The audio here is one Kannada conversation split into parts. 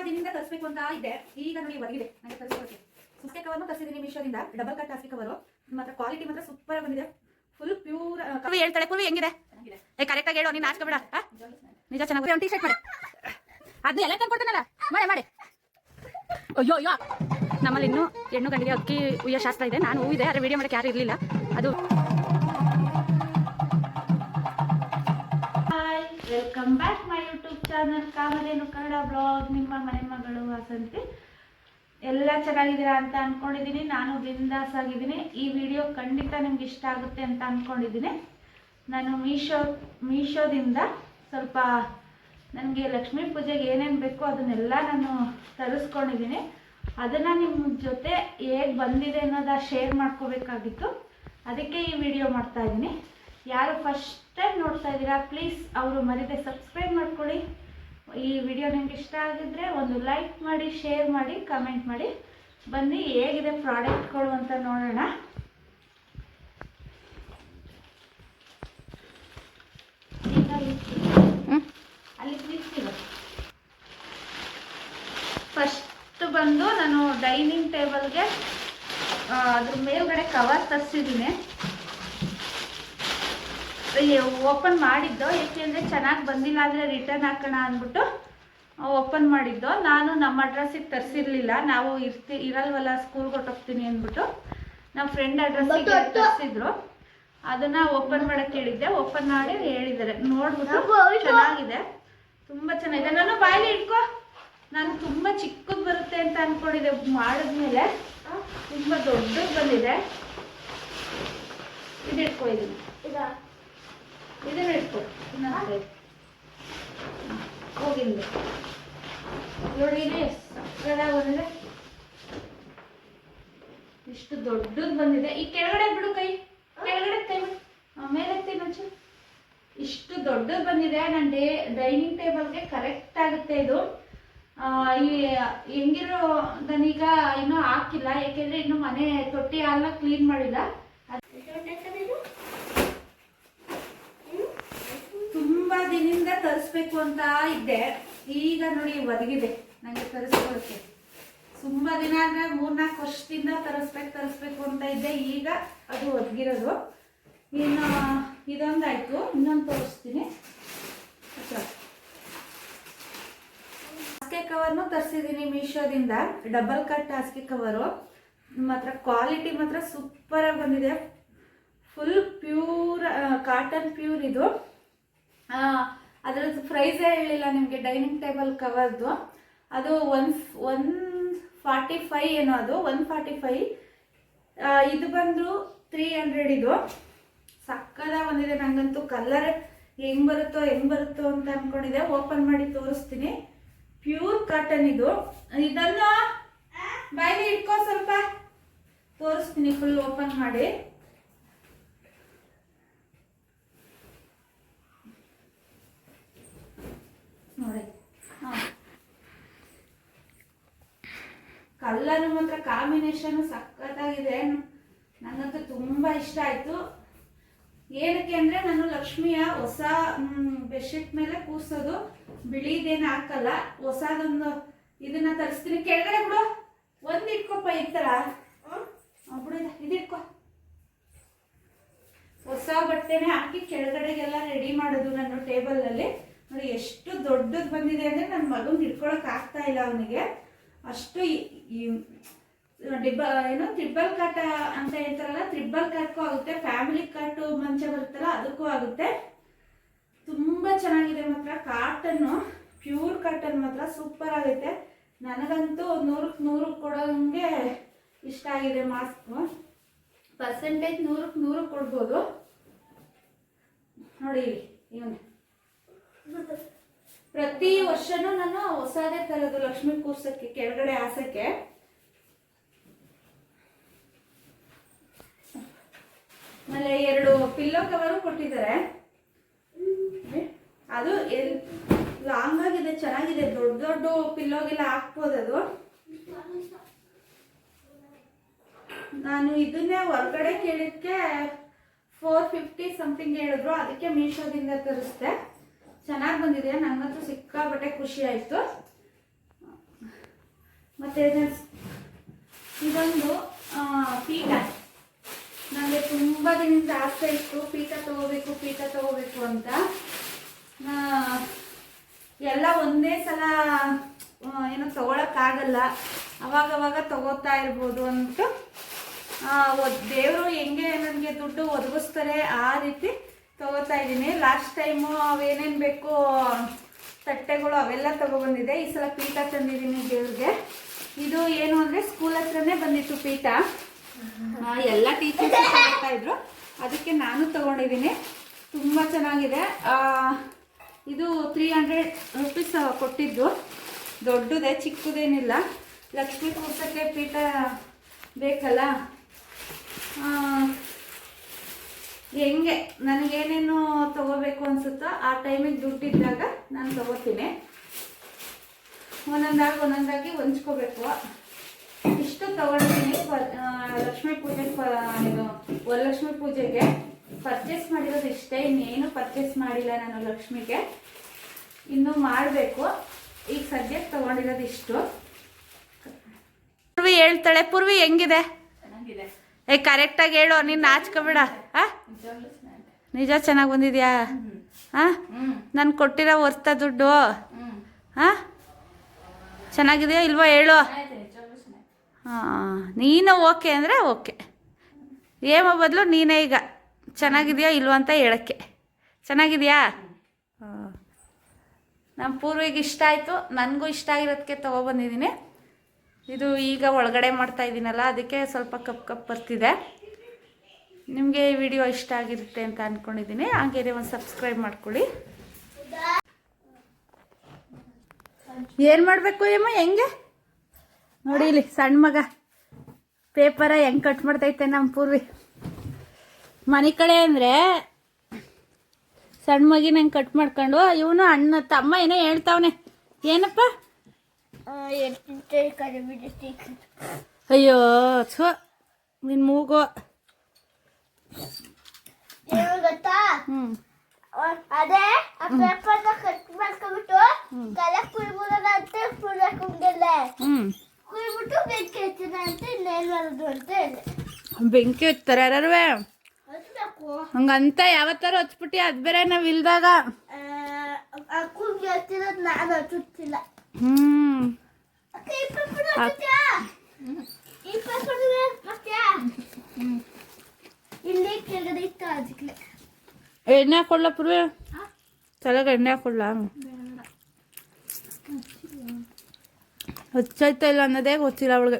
ದಿನದಿಂದ ತರಿಸಬೇಕು ಅಂತ ಇದ್ದೆ. ಈಗ ನೋಡಿ ಒದಗಿದೆ ನನಗೆ ತರಿಸೋಕೆ. ಸುಸ್ಕೆ ಕವರ್ನು ತರಿಸಿದ್ದೀನಿ ಮೀಶೋದಿಂದ. ಡಬಲ್ ಕಟ್ ಹಾಸಿಗೆ ಕವರು ಮಾತ್ರ ಕ್ವಾಲಿಟಿ ಮಾತ್ರ ಸೂಪರ್ ಬಂದಿದೆ. Full pure. ಕುವಿ ಹೇಳ್ತಾಳೆ. ಕುವಿ ಹೆಂಗಿದೆ? ಕರೆಕ್ಟ್ ಆಗಿ ಹೇಳು. ನೀನು ನಾಚ್ಕೋಬೇಡ. ನಿಜ ಚೆನ್ನಾಗಿ ಒಂದು ಟೀ ಶರ್ಟ್ ಮಾಡಿ. ಅದು ಎಲ್ಲ ತಂದ್ಕೊಡ್ತಾನಲ್ಲ ಮಾಡಿ ಮಾಡಿ. ಅಯ್ಯೋ ಅಯ್ಯೋ, ನಮ್ಮಲ್ಲಿ ಇನ್ನೂ ಹೆಣ್ಣು ಗಂಡಿಗೆ ಅಕ್ಕಿ ಉಯ್ಯೋ ಶಾಸ್ತ್ರ ಇದೆ. ನಾನು ಹೂವಿದೆ, ಆದರೆ ವಿಡಿಯೋ ಮಾಡೋಕ್ಕೆ ಯಾರು ಇರಲಿಲ್ಲ. ಅದು welcome back my YouTube channel Kamadhenu Kannada blog. ನಿಮ್ಮ ಮನೆ ಮಗಳು ವಸಂತಿ. ಎಲ್ಲ ಚೆನ್ನಾಗಿದ್ದೀರಾ ಅಂತ ಅಂದ್ಕೊಂಡಿದ್ದೀನಿ. ನಾನು ಬಿಂದಾಸ್ ಆಗಿದ್ದೀನಿ. ಈ ವಿಡಿಯೋ ಖಂಡಿತ ನಿಮ್ಗೆ ಇಷ್ಟ ಆಗುತ್ತೆ ಅಂತ ಅಂದ್ಕೊಂಡಿದ್ದೀನಿ. ನಾನು ಮೀಶೋದಿಂದ ಸ್ವಲ್ಪ ನನಗೆ ಲಕ್ಷ್ಮೀ ಪೂಜೆಗೆ ಏನೇನು ಬೇಕೋ ಅದನ್ನೆಲ್ಲ ನಾನು ತರಿಸ್ಕೊಂಡಿದ್ದೀನಿ. ಅದನ್ನು ನಿಮ್ಮ ಜೊತೆ ಹೇಗೆ ಬಂದಿದೆ ಅನ್ನೋದು ಶೇರ್ ಮಾಡ್ಕೋಬೇಕಾಗಿತ್ತು. ಅದಕ್ಕೆ ಈ ವಿಡಿಯೋ ಮಾಡ್ತಾಯಿದ್ದೀನಿ. ಯಾರು ಫಸ್ಟ್ ಟೈಮ್ ನೋಡ್ತಾ ಇದ್ದೀರಾ ಪ್ಲೀಸ್ ಅವರು ಮರೀದೆ ಸಬ್ಸ್ಕ್ರೈಬ್ ಮಾಡ್ಕೊಳ್ಳಿ. ಈ ವಿಡಿಯೋ ನಿಮ್ಗೆ ಇಷ್ಟ ಆಗಿದ್ರೆ ಒಂದು ಲೈಕ್ ಮಾಡಿ, ಶೇರ್ ಮಾಡಿ, ಕಮೆಂಟ್ ಮಾಡಿ. ಬನ್ನಿ ಹೇಗಿದೆ ಪ್ರಾಡಕ್ಟ್ಗಳು ಅಂತ ನೋಡೋಣ. ಅಲ್ಲಿ ಕ್ಲಿಕ್ಕಿದೆ. ಫಸ್ಟ್ ಬಂದು ನಾನು ಡೈನಿಂಗ್ ಟೇಬಲ್ಗೆ ಅದ್ರ ಮೇಲ್ಗಡೆ ಕವರ್ ತರಿಸಿದ್ದೀನಿ. ಓಪನ್ ಮಾಡಿದ್ದು ಏಕೆಂದರೆ ಚೆನ್ನಾಗಿ ಬಂದಿಲ್ಲ ಅಂದರೆ ರಿಟರ್ನ್ ಹಾಕೋಣ ಅಂದ್ಬಿಟ್ಟು ಓಪನ್ ಮಾಡಿದ್ದು. ನಾನು ನಮ್ಮ ಅಡ್ರೆಸ್ಸಿಗೆ ತರಿಸಿರ್ಲಿಲ್ಲ. ನಾವು ಇರಲ್ವಲ್ಲ, ಸ್ಕೂಲ್ಗೆ ಹೊಟ್ಟೋಗ್ತೀನಿ ಅಂದ್ಬಿಟ್ಟು ನಮ್ಮ ಫ್ರೆಂಡ್ ಅಡ್ರೆಸ್ಸಿಗೆ ತರಿಸಿದ್ರು. ಅದನ್ನು ಓಪನ್ ಮಾಡೋಕ್ಕೆ ಹೇಳಿದ್ದೆ. ಓಪನ್ ಮಾಡಿ ಹೇಳಿದ್ದಾರೆ. ನೋಡ್ಬಿಟ್ಟು ಚೆನ್ನಾಗಿದೆ, ತುಂಬ ಚೆನ್ನಾಗಿದೆ. ನಾನು ಬಾಯಲ್ಲಿ ಇಟ್ಕೋ. ನಾನು ತುಂಬ ಚಿಕ್ಕದು ಬರುತ್ತೆ ಅಂತ ಅಂದ್ಕೊಂಡಿದ್ದೆ. ಮಾಡಿದ್ಮೇಲೆ ತುಂಬ ದೊಡ್ಡದು ಬಂದಿದೆ. ಇದು ಇಟ್ಕೋ, ಇದನ್ನ ಇಟ್ಕೊ. ಹೋಗಿಲ್ಲ ನೋಡಿ, ಇದು ಸಕ್ಕದಾಗಿ ಬಂದಿದೆ. ಇಷ್ಟು ದೊಡ್ಡದು ಬಂದಿದೆ. ಈ ಕೆಳಗಡೆ ಬಿಡು, ಕೈ ಕೆಳಗಡೆ ಕೈ ಮೇಲೆ ಮುಂಚೆ. ಇಷ್ಟು ದೊಡ್ಡದು ಬಂದಿದೆ. ನನ್ನ ಡೈನಿಂಗ್ ಟೇಬಲ್ಗೆ ಕರೆಕ್ಟ್ ಆಗುತ್ತೆ ಇದು. ಈ ಹೆಂಗಿರೋ ನಾನೀಗ ಇನ್ನೂ ಹಾಕಿಲ್ಲ, ಯಾಕೆಂದರೆ ಇನ್ನೂ ಮನೆ ತೊಟ್ಟಿ ಹಾಲನ್ನ ಕ್ಲೀನ್ ಮಾಡಿಲ್ಲ. ತುಂಬಾ ದಿನದಿಂದ ತರಿಸ್ಬೇಕು ಅಂತ ಇದ್ದೆ. ಈಗ ನೋಡಿ ಒದಗಿದೆ ನನಗೆ ತರಿಸ್ಕೊಳ್ಳೋಕ್ಕೆ. ತುಂಬಾ ದಿನ ಅಂದ್ರೆ 3-4 ವರ್ಷದಿಂದ ತರಿಸ್ಬೇಕು ಅಂತ ಇದ್ದೆ. ಈಗ ಅದು ಒದಗಿರೋದು. ಇನ್ನು ಇದೊಂದಾಯ್ತು, ಇನ್ನೊಂದು ತೋರಿಸ್ತೀನಿ. ಹಾಸಿಗೆ ಕವರ್ನು ತರಿಸಿದ್ದೀನಿ ಮೀಶೋದಿಂದ. ಡಬಲ್ ಕಟ್ ಹಾಸಿಗೆ ಕವರು ಮಾತ್ರ ಕ್ವಾಲಿಟಿ ಮಾತ್ರ ಸೂಪರ್ ಆಗಿ ಬಂದಿದೆ. ಫುಲ್ ಪ್ಯೂರ್ ಕಾಟನ್ ಪ್ಯೂರ್ ಇದು. ಅದರದ್ದು ಪ್ರೈಸೇ ಹೇಳಿಲ್ಲ ನಿಮಗೆ. ಡೈನಿಂಗ್ ಟೇಬಲ್ ಕವರ್ದು ಅದು 145 ಏನೋ, ಅದು 145. ಇದು ಬಂದು 300. ಇದು ಸಕ್ಕದ ಬಂದಿದೆ. ನನಗಂತೂ ಕಲರ್ ಹೆಂಗೆ ಬರುತ್ತೋ ಅಂತ ಅಂದ್ಕೊಂಡಿದ್ದೆ. ಓಪನ್ ಮಾಡಿ ತೋರಿಸ್ತೀನಿ. ಪ್ಯೂರ್ ಕಾಟನ್ ಇದು. ಇದನ್ನು ಬಾಯಲ್ಲಿ ಇಟ್ಕೋ, ಸ್ವಲ್ಪ ತೋರಿಸ್ತೀನಿ ಫುಲ್ ಓಪನ್ ಮಾಡಿ. ನೋಡಿ, ಕಲ್ಲರು ಮಾತ್ರ ಕಾಂಬಿನೇಷನ್ ಸಖತ್ತಾಗಿದೆ. ನನಗಂತೂ ತುಂಬ ಇಷ್ಟ ಆಯಿತು. ಏನಕ್ಕೆ ಅಂದರೆ ನಾನು ಲಕ್ಷ್ಮಿಯ ಹೊಸ ಬೆಡ್ಶೀಟ್ ಮೇಲೆ ಕೂರ್ಸೋದು, ಬಿಳಿದೇನು ಹಾಕಲ್ಲ. ಹೊಸದೊಂದು ಇದನ್ನ ತರಿಸ್ತೀನಿ. ಕೆಳಗಡೆ ಬಿಡು, ಒಂದು ಇಟ್ಕೊಪ್ಪ. ಈ ಥರ ಬಿಡು, ಇದಿಟ್ಕೊ. ಹೊಸ ಬಟ್ಟೆನೇ ಹಾಕಿ ಕೆಳಗಡೆಗೆಲ್ಲ ರೆಡಿ ಮಾಡೋದು ನಾನು ಟೇಬಲಲ್ಲಿ. ನೋಡಿ ಎಷ್ಟು ದೊಡ್ಡದು ಬಂದಿದೆ ಅಂದರೆ ನನ್ನ ಮಗನ ಹಿಡ್ಕೊಳಕ್ಕೆ ಆಗ್ತಾ ಇಲ್ಲ ಅವನಿಗೆ. ಅಷ್ಟು ತ್ರಿಬಲ್ ಕಟ್ ಅಂತ ಹೇಳ್ತಾರಲ್ಲ, ತ್ರಿಬಲ್ ಕಟ್ಗೂ ಆಗುತ್ತೆ. ಫ್ಯಾಮಿಲಿ ಕಟ್ ಮಂಚ ಬರುತ್ತಲ್ಲ, ಅದಕ್ಕೂ ಆಗುತ್ತೆ. ತುಂಬ ಚೆನ್ನಾಗಿದೆ ಮಾತ್ರ. ಕಾಟನ್ನು ಪ್ಯೂರ್ ಕಾಟನ್ ಮಾತ್ರ ಸೂಪರ್ ಆಗೈತೆ. ನನಗಂತೂ 100ಕ್ಕೆ 100 ಕೊಡೋಂಗೆ ಇಷ್ಟ ಆಗಿದೆ. ಮಾಸ್ಕು ಪರ್ಸೆಂಟೇಜ್ 100ಕ್ಕೆ 100 ಕೊಡ್ಬೋದು. ನೋಡಿ, ಇವನು ಪ್ರತಿ ವರ್ಷನೂ ನಾನು ಹೊಸದೇ ತರೋದು ಲಕ್ಷ್ಮಿ ಕೂರ್ಸಕ್ಕೆ, ಕೆಳಗಡೆ ಹಾಸಕ್ಕೆ. ಆಮೇಲೆ 2 ಪಿಲ್ಲೋ ಕವರು ಕೊಟ್ಟಿದ್ದಾರೆ. ಅದು ಲಾಂಗ್ ಆಗಿದೆ, ಚೆನ್ನಾಗಿದೆ. ದೊಡ್ಡ ಪಿಲ್ಲೋಗೆಲ್ಲ ಹಾಕ್ಬೋದು ಅದು. ನಾನು ಇದನ್ನೇ ಹೊರಗಡೆ ಕೇಳಿದ್ಕೆ 450 ಸಮಥಿಂಗ್ ಹೇಳಿದ್ರು. ಅದಕ್ಕೆ ಮೀಶೋದಿಂದ ತರಿಸ್ದೆ. ಚೆನ್ನಾಗಿ ಬಂದಿದೆ. ನನಗಂತೂ ಸಿಕ್ಕಾಪಟ್ಟೆ ಖುಷಿ ಆಯಿತು. ಮತ್ತು ಇದೊಂದು ಪೀಠ. ನನಗೆ ತುಂಬ ದಿನದಿಂದ ಆಸೆ ಇತ್ತು ಪೀಠ ತಗೋಬೇಕು ಅಂತ. ಎಲ್ಲ ಒಂದೇ ಸಲ ಏನೋ ತಗೊಳಕ್ಕಾಗಲ್ಲ, ಅವಾಗವಾಗ ತಗೋತಾ ಇರ್ಬೋದು ಅಂದ್ಬಿಟ್ಟು ದೇವರು ಹೆಂಗೆ ನನಗೆ ದುಡ್ಡು ಒದಗಿಸ್ತಾರೆ ಆ ರೀತಿ ತಗೋತಾ ಇದ್ದೀನಿ. ಲಾಸ್ಟ್ ಟೈಮು ಅವೇನೇನು ಬೇಕು ತಟ್ಟೆಗಳು ಅವೆಲ್ಲ ತಗೊಬಂದಿದೆ. ಈ ಸಲ ಪೀಠ ತಂದಿದ್ದೀನಿ ದೇವ್ರಿಗೆ. ಇದು ಏನು ಅಂದರೆ ಸ್ಕೂಲ್ ಹತ್ರನೇ ಬಂದಿತ್ತು ಪೀಠ, ಎಲ್ಲ ಟೀಚರ್ಸ್ ತಗೋತಾ ಇದ್ರು, ಅದಕ್ಕೆ ನಾನು ತಗೊಂಡಿದ್ದೀನಿ. ತುಂಬ ಚೆನ್ನಾಗಿದೆ. ಇದು 300 ರೂಪೀಸ್ ಕೊಟ್ಟಿದ್ದು. ದೊಡ್ಡದೇ, ಚಿಕ್ಕದೇನಿಲ್ಲ. ಲಕ್ಷ್ಮೀ ಕೂರ್ಸೋಕ್ಕೆ ಪೀಠ ಬೇಕಲ್ಲ. ಹೆಂಗೆ ನನಗೇನೇನು ತಗೋಬೇಕು ಅನಿಸುತ್ತೋ ಆ ಟೈಮಿಗೆ ದುಡ್ಡಿದ್ದಾಗ ನಾನು ತಗೋತೀನಿ. ಒಂದೊಂದಾಗಿ ಹೊಂಚ್ಕೋಬೇಕು. ಇಷ್ಟು ತಗೊಂಡಿದ್ದೀನಿ ಲಕ್ಷ್ಮೀ ಪೂಜೆ, ಇದು ವರಲಕ್ಷ್ಮಿ ಪೂಜೆಗೆ ಪರ್ಚೇಸ್ ಮಾಡಿರೋದು ಇಷ್ಟೇ. ಇನ್ನೇನು ಪರ್ಚೇಸ್ ಮಾಡಿಲ್ಲ ನಾನು ಲಕ್ಷ್ಮಿಗೆ, ಇನ್ನೂ ಮಾಡಬೇಕು. ಈಗ ಸದ್ಯಕ್ಕೆ ತಗೊಂಡಿರೋದು ಇಷ್ಟು. ಪೂರ್ವಿ ಹೇಳ್ತಾಳೆ. ಪೂರ್ವಿ ಹೆಂಗಿದೆ? ಕರೆಕ್ಟಾಗಿ ಹೇಳು, ನೀನು ನಾಚ್ಕೋಬೇಡ. ನಿಜ ಚೆನ್ನಾಗಿ ಬಂದಿದ್ಯಾ? ನಾನು ಕೊಟ್ಟಿರೋ ವರ್ತ ದುಡ್ಡು ಚೆನ್ನಾಗಿದೆಯಾ ಇಲ್ವಾ ಹೇಳು. ನೀನು ಓಕೆ ಅಂದರೆ ಓಕೆ, ಏಮೋ ಬದಲು ನೀನೇ ಈಗ ಚೆನ್ನಾಗಿದೆಯಾ ಇಲ್ವಾ ಅಂತ ಹೇಳೋಕ್ಕೆ. ಚೆನ್ನಾಗಿದೆಯಾ? ನಮ್ಮ ಪೂರ್ವಿಗೆ ಇಷ್ಟ ಆಯಿತು, ನನಗೂ ಇಷ್ಟ ಆಗಿರೋದಕ್ಕೆ ತೊಗೊಬಂದಿದ್ದೀನಿ. ಇದು ಈಗ ಒಳಗಡೆ ಮಾಡ್ತಾಯಿದ್ದೀನಲ್ಲ, ಅದಕ್ಕೆ ಸ್ವಲ್ಪ ಕಪ್ ಬರ್ತಿದೆ. ನಿಮಗೆ ಈ ವಿಡಿಯೋ ಇಷ್ಟ ಆಗಿರುತ್ತೆ ಅಂತ ಅಂದ್ಕೊಂಡಿದ್ದೀನಿ. ಹಾಗೇನೆ ಒಂದು ಸಬ್ಸ್ಕ್ರೈಬ್ ಮಾಡ್ಕೊಳ್ಳಿ. ಏನು ಮಾಡಬೇಕು ಏಮ್ಮ? ಹೆಂಗೆ ನೋಡಿ ಇಲ್ಲಿ ಸಣ್ಣ ಮಗ ಪೇಪರ ಹೆಂಗೆ ಕಟ್ ಮಾಡ್ತೈತೆ ನಮ್ಮ ಪೂರ್ವಿ. ಮನೆ ಕಡೆ ಅಂದರೆ ಸಣ್ಣ ಮಗಿನ ಹೆಂಗೆ ಕಟ್ ಮಾಡ್ಕೊಂಡು, ಇವನು ಅಣ್ಣ ತಮ್ಮ ಏನೋ ಹೇಳ್ತಾವನೆ. ಏನಪ್ಪ? ಅಯ್ಯೋ ಛೋ ನಿನ್ನ ಮೂಗೋ. ಗೊತ್ತಾ? ಅದೇ ಆ ಪೇಪರ್ನ ಕಟ್ ಮಾಡ್ಕೊಂಡ್ಬಿಟ್ಟು ತಲೆ ಕುಯ್ಬಿಡೋಣ ಅಂತ ಕುಯ್ದಾಕೊಂಡಿಲ್ಲ. ಕುಯ್ಬಿಟ್ಟು ಬೆಂಕಿ ಹಚ್ಚಿದ ಅಂತ ಇನ್ನೇನು ಮಾಡೋದು ಅಂತ ಹೇಳಿ. ಬೆಂಕಿ ಹಚ್ತಾರೆ ಯಾರೇ ಹಂಗಂತ ಯಾವತ್ತಾರ ಹಚ್ಬಿಟ್ಟು ಅದ್ ಬೇರೆ ನಾವ್ ಇಲ್ದಾಗ ಕುಂಗಿ ಹಚ್ಚಿರೋದು ನಾನು ಹಚ್ಚುತ್ತಿಲ್ಲ. ಇಲ್ಲಿ ಕೆಳಗಡೆ ಇತ್ತು ಅದಕ್ಕೆ ಎಣ್ಣೆ ಹಾಕೊಳ್ಳ ಪುರ್ವೆ, ತಲೆಗೆ ಎಣ್ಣೆ ಹಾಕೊಳ್ಳ. ಹಚ್ಚೈತಾ ಇಲ್ಲ ಅನ್ನೋದೇ ಗೊತ್ತಿಲ್ಲ ಅವಳಿಗೆ.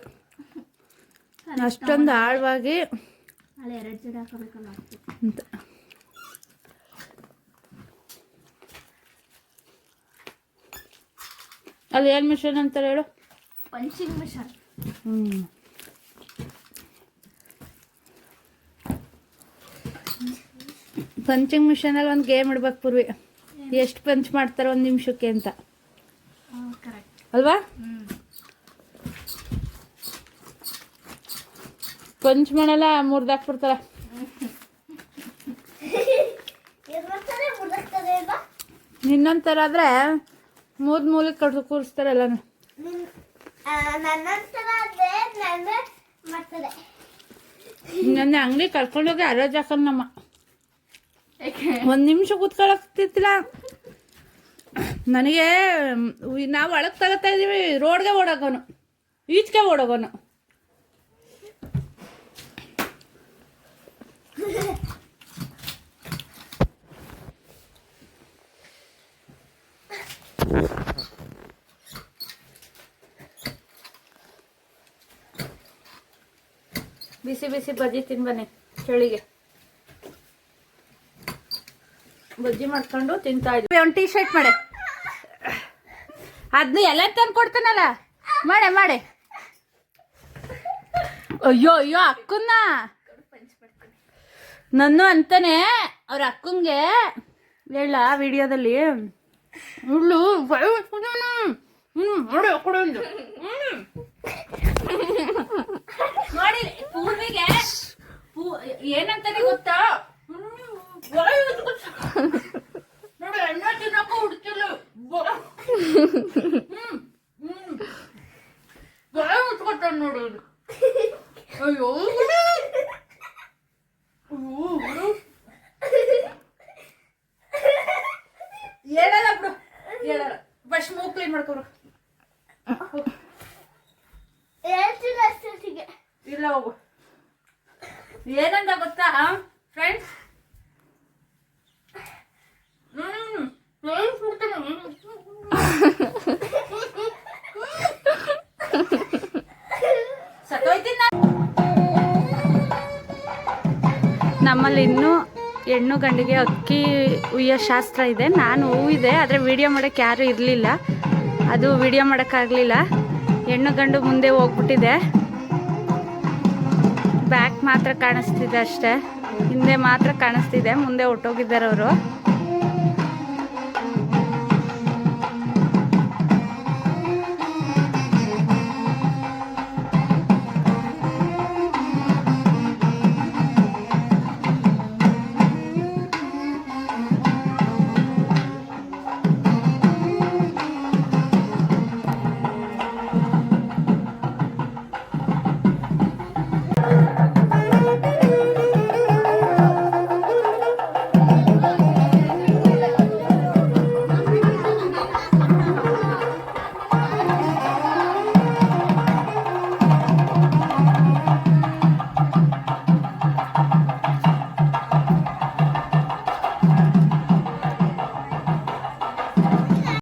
ಅಷ್ಟೊಂದು ಆಳವಾಗಿ ಅಂತ. ಅಲ್ಲಿ ಏನು ಮಿಷನ್ ಅಂತಾರೆ ಹೇಳು? Punching mission. ಪಂಚಿಂಗ್ ಮಿಷನಲ್ಲಿ ಒಂದು ಗೇಮ್ ಇಡ್ಬೇಕು ಪೂರ್ವಿ, ಎಷ್ಟು ಪಂಚ್ ಮಾಡ್ತಾರೆ 1 ನಿಮಿಷಕ್ಕೆ ಅಂತ ಅಲ್ವಾ? ಪಂಚ್ ಮಾಡಲ್ಲ, ಮುರ್ದಾಕ್ಬಿಡ್ತಾರೆ. ನಿನ್ನಂತರ ಆದ್ರೆ ಮೂಲಿಗೆ ಕಡ್ದು ಕೂರಿಸ್ತಾರಲ್ಲ. ನನ್ನ ಅಂಗಡಿ ಕರ್ಕೊಂಡೋಗಿ ಅರಾಜ್ ಹಾಕಲ್ ನಮ್ಮ. 1 ನಿಮಿಷ ಕೂತ್ಕೊಳ್ಳೋಕ್ತಿಲ್ಲ ನನಗೆ. ನಾವು ಒಳಗೆ ತಗೋತಾ ಇದೀವಿ, ರೋಡ್ಗೆ ಓಡೋಗೋನು, ಈಚೆಗೆ ಓಡೋಗೋನು. ಬಿಸಿ ಬಿಸಿ ಬಜ್ಜಿ ತಿನ್ಬನ್ನಿ ಚಳಿಗೆ. ಬಜ್ಜಿ ಮಾಡ್ಕೊಂಡು ತಿಂತಾ ಇದ್ವಿ. ಒಂದು ಟೀ ಶರ್ಟ್ ಮಾಡೆ, ಅದನ್ನ ಎಲ್ಲ ತಂದು ಕೊಡ್ತಾನಲ್ಲ, ಮಾಡೆ. ಅಯ್ಯೋ ಅಕ್ಕನ್ನ ನನ್ನ ಅಂತಾನೆ ಅವ್ರ ಅಕ್ಕಂಗೆ ಹೇಳ ವಿಡಿಯೋದಲ್ಲಿ ಹುಳ್ಳು ನೋಡಿ. ಪೂರ್ವಿಗೆ ಏನಂತಾನೆ ಗೊತ್ತಾ? ನೋಡಿ ಎಣ್ಣೆ ತಿನ್ನಕ್ಕೂ ಹುಡ್ತಿಲ್ಲ. ಮಾಡ್ತಾನೆ ನೋಡು ಇವ್ನು. ಅಯ್ಯೋ ಹೇಳಲ್ಲ ಬಿಡು, ಹೇಳಲ್ಲ. ಫಸ್ಟ್ ಮೂಗ್ ಕ್ಲೀನ್ ಮಾಡ್ಕೊರು. ಹೇಳ್ತೀನಿ ಅಷ್ಟೊತ್ತಿಗೆ. ಇಲ್ಲ ಹೋಗು. ಏನಂತ ಗೊತ್ತಾ ಫ್ರೆಂಡ್ಸ್, ನಮ್ಮಲ್ಲಿ ಇನ್ನೂ ಹೆಣ್ಣು ಗಂಡಿಗೆ ಅಕ್ಕಿ ಉಯ್ಯೋ ಶಾಸ್ತ್ರ ಇದೆ. ನಾನು ಹೂವಿದೆ, ಆದರೆ ವಿಡಿಯೋ ಮಾಡೋಕ್ಕೆ ಯಾರೂ ಇರಲಿಲ್ಲ, ಅದು ವಿಡಿಯೋ ಮಾಡೋಕ್ಕಾಗಲಿಲ್ಲ. ಹೆಣ್ಣು ಗಂಡು ಮುಂದೆ ಹೋಗ್ಬಿಟ್ಟಿದೆ, ಬ್ಯಾಕ್ ಮಾತ್ರ ಕಾಣಿಸ್ತಿದೆ ಅಷ್ಟೇ, ಹಿಂದೆ ಮಾತ್ರ ಕಾಣಿಸ್ತಿದೆ, ಮುಂದೆ ಹೊಟ್ಟೋಗಿದ್ದಾರೆ ಅವರು.